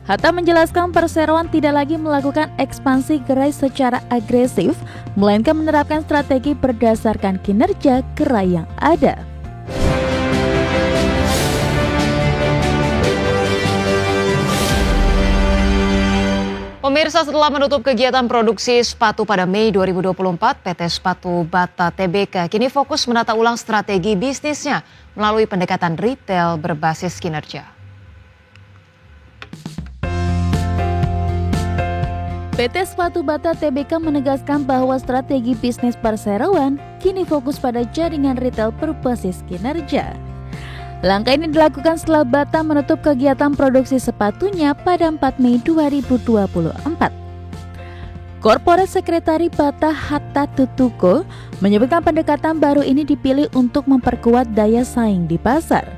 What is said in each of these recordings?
Hatta menjelaskan perseroan tidak lagi melakukan ekspansi gerai secara agresif, melainkan menerapkan strategi berdasarkan kinerja gerai yang ada. Pemirsa, setelah menutup kegiatan produksi sepatu pada Mei 2024, PT Sepatu Bata Tbk kini fokus menata ulang strategi bisnisnya melalui pendekatan retail berbasis kinerja. PT Sepatu Bata Tbk menegaskan bahwa strategi bisnis perseroan kini fokus pada jaringan retail berbasis kinerja. Langkah ini dilakukan setelah Bata menutup kegiatan produksi sepatunya pada 4 Mei 2024. Korporat Sekretari Bata Hatta Tutuko menyebutkan pendekatan baru ini dipilih untuk memperkuat daya saing di pasar.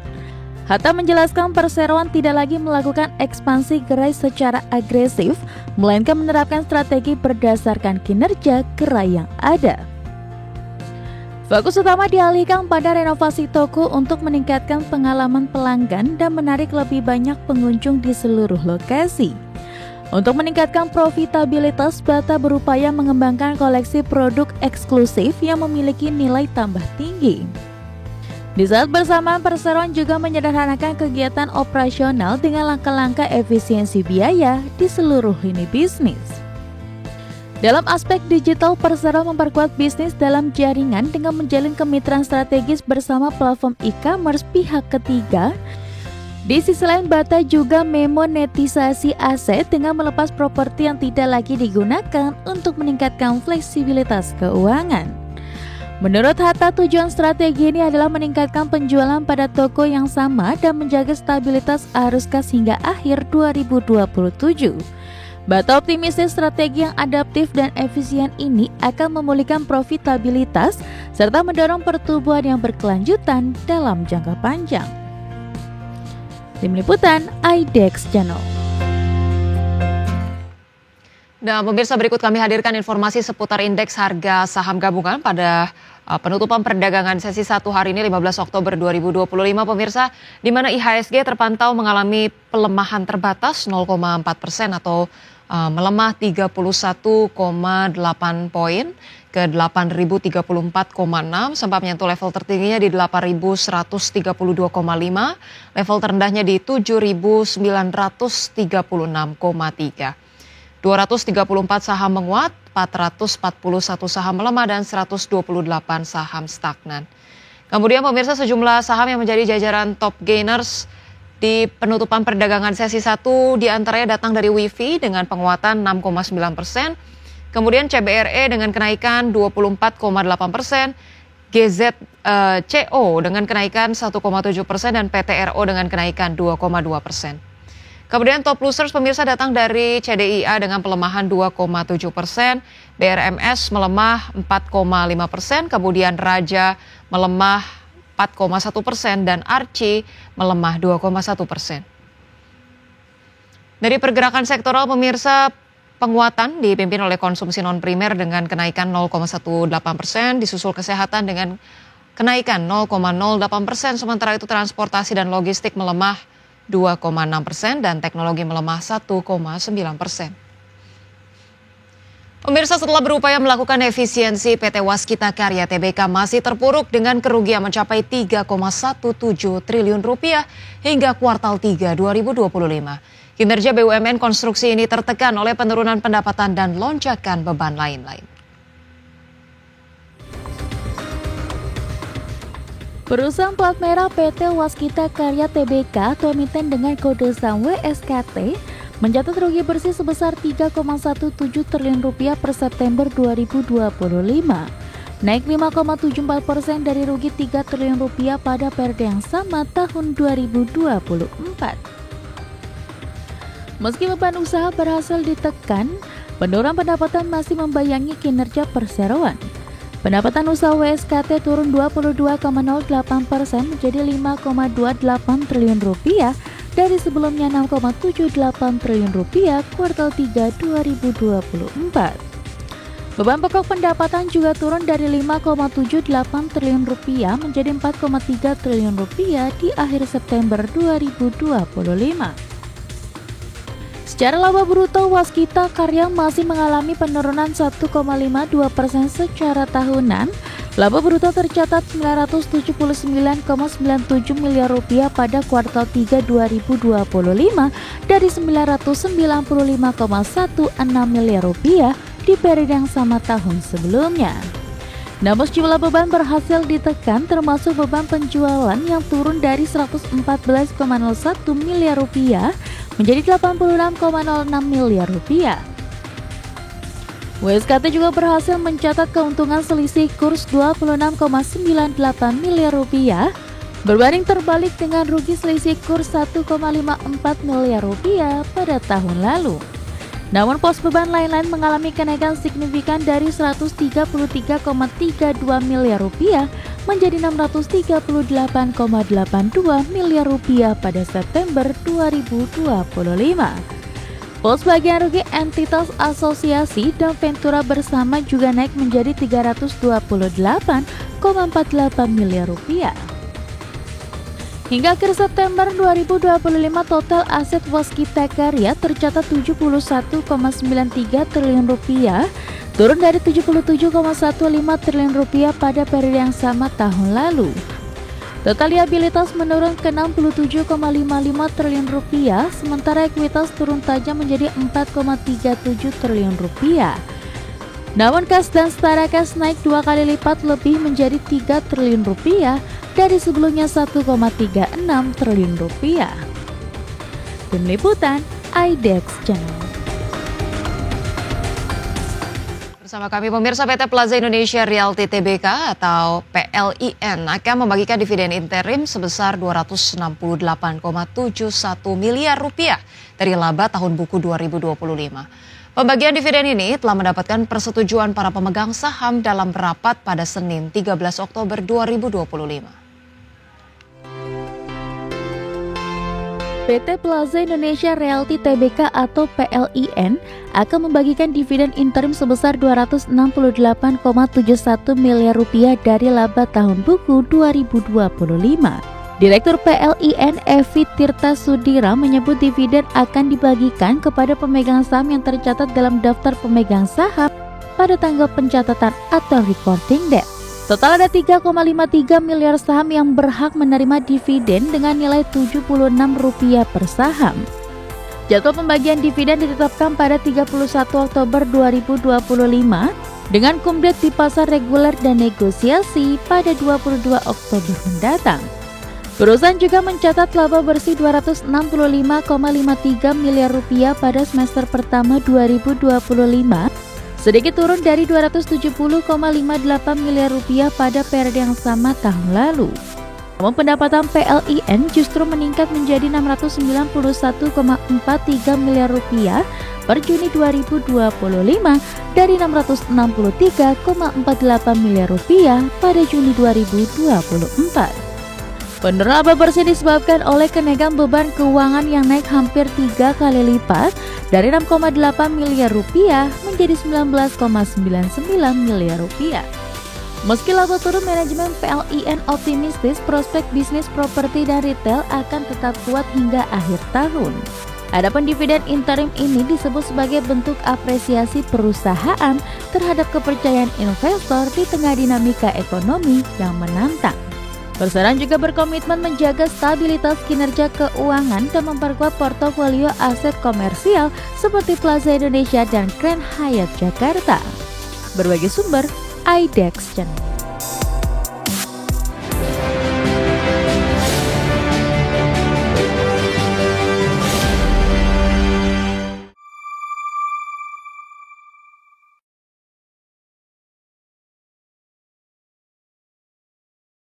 Hatta menjelaskan perseroan tidak lagi melakukan ekspansi gerai secara agresif, melainkan menerapkan strategi berdasarkan kinerja gerai yang ada. Fokus utama dialihkan pada renovasi toko untuk meningkatkan pengalaman pelanggan dan menarik lebih banyak pengunjung di seluruh lokasi. Untuk meningkatkan profitabilitas, Bata berupaya mengembangkan koleksi produk eksklusif yang memiliki nilai tambah tinggi. Di saat bersamaan, perseroan juga menyederhanakan kegiatan operasional dengan langkah-langkah efisiensi biaya di seluruh lini bisnis. Dalam aspek digital, perseroan memperkuat bisnis dalam jaringan dengan menjalin kemitraan strategis bersama platform e-commerce pihak ketiga. Di sisi lain, Bata juga memonetisasi aset dengan melepas properti yang tidak lagi digunakan untuk meningkatkan fleksibilitas keuangan. Menurut Hatta, tujuan strategi ini adalah meningkatkan penjualan pada toko yang sama dan menjaga stabilitas arus kas hingga akhir 2027. Bata optimistis strategi yang adaptif dan efisien ini akan memulihkan profitabilitas serta mendorong pertumbuhan yang berkelanjutan dalam jangka panjang. Tim Liputan IDEX Channel. Dan pemirsa, berikut kami hadirkan informasi seputar indeks harga saham gabungan pada penutupan perdagangan sesi 1 hari ini 15 Oktober 2025 pemirsa, di mana IHSG terpantau mengalami pelemahan terbatas 0,4% atau melemah 31,8 poin ke 8.034,6 sempat menyentuh level tertingginya di 8.132,5, level terendahnya di 7.936,3. 234 saham menguat, 441 saham melemah, dan 128 saham stagnan. Kemudian pemirsa, sejumlah saham yang menjadi jajaran top gainers di penutupan perdagangan sesi 1 diantaranya datang dari WIFI dengan penguatan 6,9%, kemudian CBRE dengan kenaikan 24,8%, GZCO dengan kenaikan 1,7% dan PTRO dengan kenaikan 2,2%. Kemudian top losers pemirsa datang dari CDIA dengan pelemahan 2,7%, BRMS melemah 4,5%, kemudian Raja melemah 4,1% dan Arci melemah 2,1%. Dari pergerakan sektoral pemirsa, penguatan dipimpin oleh konsumsi non-primer dengan kenaikan 0,18%, disusul kesehatan dengan kenaikan 0,08%, sementara itu transportasi dan logistik melemah 2,6% dan teknologi melemah 1,9%. Pemirsa, setelah berupaya melakukan efisiensi, PT Waskita Karya Tbk masih terpuruk dengan kerugian mencapai 3,17 triliun rupiah hingga kuartal 3 2025. Kinerja BUMN konstruksi ini tertekan oleh penurunan pendapatan dan lonjakan beban lain-lain. Perusahaan plat merah PT Waskita Karya Tbk atau emiten dengan kode saham WSKT mencatat rugi bersih sebesar 3,17 triliun rupiah per September 2025, naik 5,74% dari rugi 3 triliun rupiah pada periode yang sama tahun 2024. Meski beban usaha berhasil ditekan, penurunan pendapatan masih membayangi kinerja perseroan. Pendapatan usaha WSKT turun 22,08% menjadi 5,28 triliun rupiah dari sebelumnya 6,78 triliun rupiah kuartal 3 2024. Beban pokok pendapatan juga turun dari 5,78 triliun rupiah menjadi 4,3 triliun rupiah di akhir September 2025. Secara laba bruto, Waskita Karya masih mengalami penurunan 1,52% secara tahunan. Laba bruto tercatat 979,97 miliar rupiah pada kuartal 3 2025 dari 995,16 miliar rupiah di periode yang sama tahun sebelumnya. Namun sejumlah beban berhasil ditekan, termasuk beban penjualan yang turun dari 114,01 miliar rupiah menjadi 86,06 miliar rupiah. WSKT juga berhasil mencatat keuntungan selisih kurs 26,98 miliar rupiah, berbanding terbalik dengan rugi selisih kurs 1,54 miliar rupiah pada tahun lalu. Namun pos beban lain-lain mengalami kenaikan signifikan dari 133,32 miliar rupiah menjadi 638,82 miliar rupiah pada September 2025. Pos bagian rugi entitas asosiasi dan Ventura bersama juga naik menjadi 328,48 miliar rupiah. Hingga akhir September 2025, total aset Waskita Karya tercatat 71,93 triliun rupiah, turun dari 77,15 triliun rupiah pada periode yang sama tahun lalu. Total liabilitas menurun ke 67,55 triliun rupiah, sementara ekuitas turun tajam menjadi 4,37 triliun rupiah. Namun kas dan setara kas naik 2 kali lipat lebih menjadi 3 triliun rupiah dari sebelumnya 1,36 triliun rupiah. Tim Liputan IDEX Channel. Bersama kami pemirsa, PT Plaza Indonesia Realty Tbk atau PLIN akan membagikan dividen interim sebesar 268,71 miliar rupiah dari laba tahun buku 2025. Pembagian dividen ini telah mendapatkan persetujuan para pemegang saham dalam rapat pada Senin 13 Oktober 2025. PT Plaza Indonesia Realty Tbk atau PLIN akan membagikan dividen interim sebesar 268,71 miliar rupiah dari laba tahun buku 2025. Direktur PLIN Evi Tirta Sudira menyebut dividen akan dibagikan kepada pemegang saham yang tercatat dalam daftar pemegang saham pada tanggal pencatatan atau recording date. Total ada 3,53 miliar saham yang berhak menerima dividen dengan nilai Rp76 per saham. Jadwal pembagian dividen ditetapkan pada 31 Oktober 2025 dengan kumdet di pasar reguler dan negosiasi pada 22 Oktober mendatang. Perusahaan juga mencatat laba bersih Rp265,53 miliar pada semester pertama 2025, sedikit turun dari Rp270,58 miliar pada periode yang sama tahun lalu. Namun pendapatan PLIN justru meningkat menjadi Rp691,43 miliar per Juni 2025 dari Rp663,48 miliar pada Juni 2024. Penurunan laba bersih disebabkan oleh kenaikan beban keuangan yang naik hampir 3 kali lipat dari Rp6,8 miliar menjadi Rp19,99 miliar. Meski laba turun, manajemen PLIN optimistis prospek bisnis properti dan retail akan tetap kuat hingga akhir tahun. Adapun dividen interim ini disebut sebagai bentuk apresiasi perusahaan terhadap kepercayaan investor di tengah dinamika ekonomi yang menantang. Perusahaan juga berkomitmen menjaga stabilitas kinerja keuangan dan memperkuat portofolio aset komersial seperti Plaza Indonesia dan Grand Hyatt Jakarta. Berbagai sumber IDEX Channel.